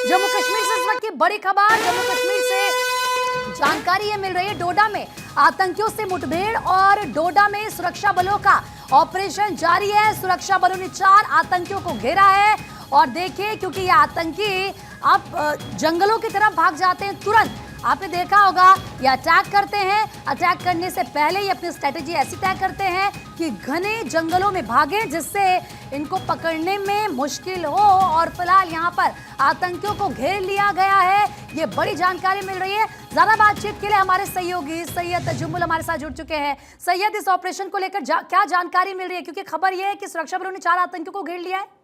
जम्मू कश्मीर से इस वक्त की बड़ी खबर, जम्मू कश्मीर से जानकारी ये मिल रही है, डोडा में आतंकियों से मुठभेड़ और डोडा में सुरक्षा बलों का ऑपरेशन जारी है। सुरक्षा बलों ने 4 आतंकियों को घेरा है और देखिए, क्योंकि ये आतंकी अब जंगलों की तरफ भाग जाते हैं तुरंत। आपने देखा होगा ये अटैक करते हैं, अटैक करने से पहले ये अपनी स्ट्रेटेजी ऐसी तय करते हैं कि घने जंगलों में भागें जिससे इनको पकड़ने में मुश्किल हो। और फिलहाल यहाँ पर आतंकियों को घेर लिया गया है, ये बड़ी जानकारी मिल रही है। ज्यादा बातचीत के लिए हमारे सहयोगी सैयद जुम्मुल हमारे साथ जुड़ चुके हैं। सैयद, इस ऑपरेशन को लेकर क्या जानकारी मिल रही है, क्योंकि खबर यह है कि सुरक्षा बलों ने 4 आतंकियों को घेर लिया है।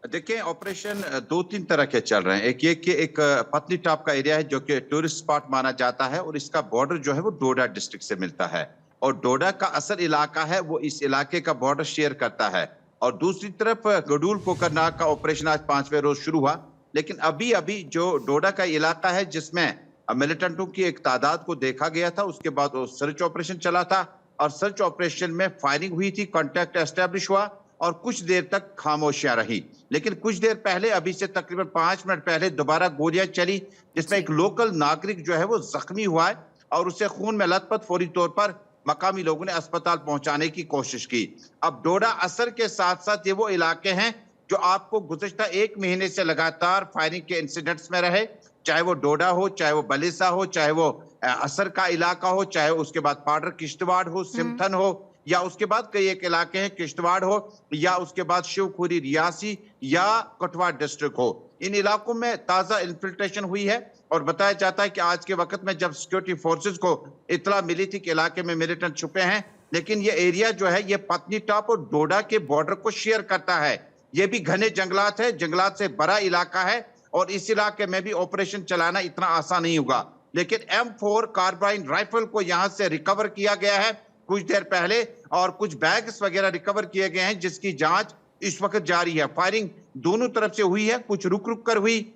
देखिए, ऑपरेशन 2-3 तरह के चल रहे हैं। एक पतनी टॉप का एरिया है जो कि टूरिस्ट स्पॉट माना जाता है और इसका बॉर्डर जो है वो डोडा डिस्ट्रिक्ट से मिलता है और डोडा का असल इलाका है वो इस इलाके का बॉर्डर शेयर करता है। और दूसरी तरफ गडूल कोकरनाग का ऑपरेशन आज 5वें रोज शुरू हुआ, लेकिन अभी जो डोडा का इलाका है जिसमें मिलिटेंटों की एक तादाद को देखा गया था, उसके बाद वो सर्च ऑपरेशन चला था और सर्च ऑपरेशन में फायरिंग हुई थी, कॉन्टैक्ट एस्टेब्लिश हुआ और कुछ देर तक खामोशियां रही। लेकिन कुछ देर पहले, अभी से तकरीबन 5 मिनट पहले दोबारा गोलियां चली जिसमें एक लोकल नागरिक जो है वो जख्मी हुआ है और उसे खून में लथपथ। फौरी तौर पर मकामी लोगों ने अस्पताल पहुंचाने की कोशिश की। अब डोडा असर के साथ साथ ये वो इलाके हैं जो आपको गुज़िश्ता 1 महीने से लगातार फायरिंग के इंसिडेंट्स में रहे, चाहे वो डोडा हो, चाहे वो बलिसा हो, चाहे वो असर का इलाका हो, चाहे उसके बाद पाडर किश्तवाड़ हो, सिमथन हो, या उसके बाद कई एक इलाके हैं किश्तवाड़ हो, या उसके बाद शिवखुरी रियासी या कठुआ डिस्ट्रिक्ट हो। इन इलाकों में ताजा इन्फिल्ट्रेशन हुई है और बताया जाता है कि आज के वक्त में जब सिक्योरिटी फोर्सेस को इतला मिली थी कि इलाके में मिलिटेंट छुपे हैं, लेकिन ये एरिया जो है ये पतनी टॉप और डोडा के बॉर्डर को शेयर करता है। ये भी घने जंगलात है, जंगलात से बड़ा इलाका है और इस इलाके में भी ऑपरेशन चलाना इतना आसान नहीं होगा। लेकिन M4 कार्बाइन राइफल को यहाँ से रिकवर किया गया है कुछ देर पहले और कुछ बैग्स वगैरह रिकवर किए गए हैं जिसकी जांच इस वक्त जारी है। फायरिंग दोनों तरफ से हुई है, कुछ रुक रुक कर हुई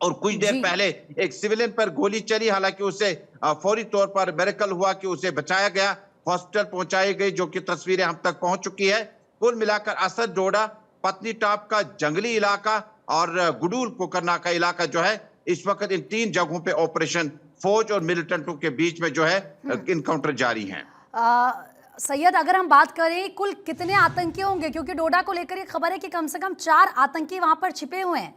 और कुछ देर पहले एक सिविलियन पर गोली चली, हालांकि उसे फौरी तौर पर मेरेकल हुआ कि उसे बचाया गया, हॉस्पिटल पहुंचाई गई, जो कि तस्वीरें हम तक पहुंच चुकी है। कुल मिलाकर असर, डोडा, पतनी टॉप का जंगली इलाका और गुडूल कोकरनाग का इलाका जो है, इस वक्त इन 3 जगहों पे ऑपरेशन फौज और मिलिटेंटों के बीच में जो है इनकाउंटर जारी है। सैयद, अगर हम बात करें कुल कितने आतंकी होंगे, क्योंकि डोडा को लेकर ये खबर है कि कम से कम 4 आतंकी वहां पर छिपे हुए हैं।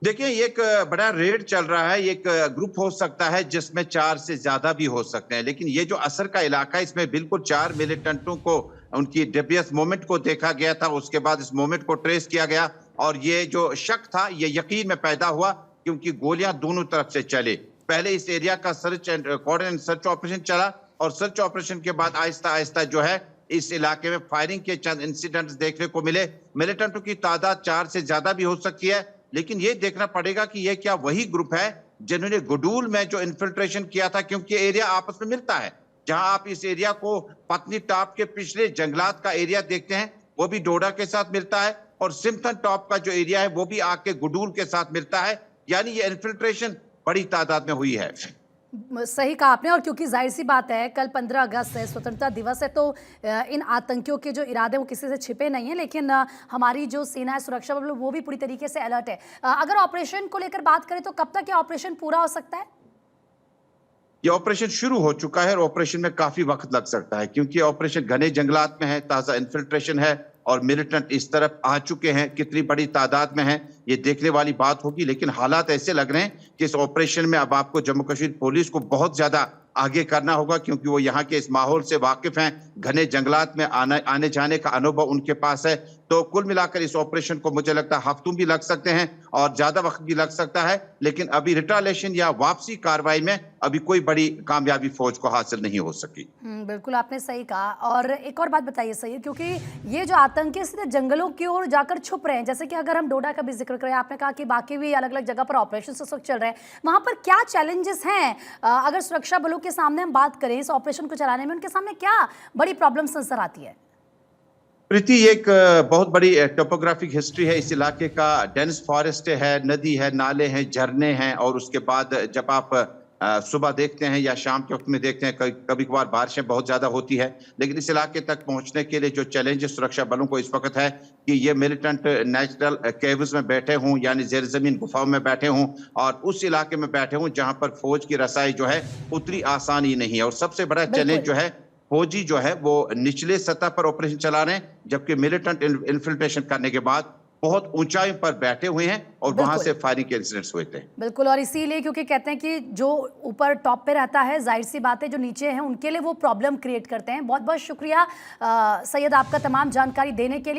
देखिए, एक बड़ा रेड चल रहा है, एक ग्रुप हो सकता है जिसमें 4 से ज्यादा भी हो सकते हैं, लेकिन ये जो असर का इलाका है इसमें बिल्कुल 4 मिलिटेंटों को उनकी डेवियस मूवमेंट को देखा गया था, उसके बाद इस मूवमेंट को ट्रेस किया गया और ये जो शक था ये यकीन में पैदा हुआ क्योंकि गोलियां दोनों तरफ से चले। पहले इस एरिया का search and coordinate search operation चला और सर्च ऑपरेशन के बाद आहिस्ता आहिस्ता जो है इस इलाके में फायरिंग के चंद इंसिडेंट्स देखने को मिले। मिलिटेंटों की तादाद 4 से ज्यादा भी हो सकती है, लेकिन ये देखना पड़ेगा कि ये क्या वही ग्रुप है जिन्होंने गुडूल में जो इन्फिल्ट्रेशन किया था, क्योंकि एरिया आपस में मिलता है। जहां आप इस एरिया को पतनी टॉप के पिछले जंगलात का एरिया देखते हैं वो भी डोडा के साथ मिलता है और सिमथन टॉप का जो एरिया है वो भी आके गुडूल के साथ मिलता है, यानी ये इन्फिल्ट्रेशन बड़ी तादाद में हुई है। सही कहा आपने, और क्योंकि जाहिर सी बात है कल 15 अगस्त है, स्वतंत्रता दिवस है, तो इन आतंकियों के जो इरादे वो किसी से छिपे नहीं है, लेकिन हमारी जो सेना है, सुरक्षा बल, वो भी पूरी तरीके से अलर्ट है। अगर ऑपरेशन को लेकर बात करें तो कब तक ये ऑपरेशन पूरा हो सकता है? ये ऑपरेशन शुरू हो चुका है और ऑपरेशन में काफी वक्त लग सकता है क्योंकि ऑपरेशन घने जंगलात में है, ताजा इन्फिल्ट्रेशन है और मिलिटेंट इस तरफ आ चुके हैं। कितनी बड़ी तादाद में है ये देखने वाली बात होगी, लेकिन हालात ऐसे लग रहे हैं कि इस ऑपरेशन में अब आपको जम्मू कश्मीर पुलिस को बहुत ज्यादा आगे करना होगा क्योंकि वो यहाँ के इस माहौल से वाकिफ हैं, घने जंगलात में आने जाने का अनुभव उनके पास है। तो कुल मिलाकर इस ऑपरेशन को मुझे लगता है हफ्तों भी लग सकते हैं और ज्यादा वक्त भी लग सकता है, लेकिन अभी रिटालेशन या वापसी कार्रवाई में अभी कोई बड़ी कामयाबी फौज को हासिल नहीं हो सकी। बिल्कुल आपने सही कहा। और एक और बात बताइए सही, क्योंकि ये जो आतंकी सीधे जंगलों की ओर जाकर छुप रहे हैं, जैसे कि अगर हम डोडा का भी जिक्र करें, आपने कहा कि बाकी भी अलग अलग जगह पर ऑपरेशन इस वक्त चल रहे हैं, वहां पर क्या चैलेंजेस हैं? अगर सुरक्षा बलों के सामने हम बात करें इस ऑपरेशन को चलाने में, उनके सामने क्या बड़ी प्रॉब्लम्स नजर आती है? प्रीति, एक बहुत बड़ी टोपोग्राफिक हिस्ट्री है इस इलाके का। डेंस फॉरेस्ट है, नदी है, नाले हैं, झरने हैं और उसके बाद जब आप सुबह देखते हैं या शाम के वक्त में देखते हैं, कभी कभार बारिशें बहुत ज्यादा होती है, लेकिन इस इलाके तक पहुंचने के लिए जो चैलेंज सुरक्षा बलों को इस वक्त है कि ये मिलिटेंट नेचुरल केव्स में बैठे हों, यानी जेर जमीन गुफाओं में बैठे हों और उस इलाके में बैठे हों जहां पर फौज की रसाई जो है उतनी आसान ही नहीं है। और सबसे बड़ा चैलेंज जो है, फौजी जो है वो निचले सतह पर ऑपरेशन चला रहे हैं, जबकि मिलिटेंट इन्फिल्ट्रेशन करने के बाद बहुत ऊंचाई पर बैठे हुए हैं और वहां से फायरिंग के इंसिडेंट्स हुए थे। बिल्कुल, और इसीलिए क्योंकि कहते हैं कि जो ऊपर टॉप पे रहता है, जाहिर सी बात है जो नीचे हैं उनके लिए वो प्रॉब्लम क्रिएट करते हैं। बहुत बहुत शुक्रिया सैयद आपका तमाम जानकारी देने के लिए।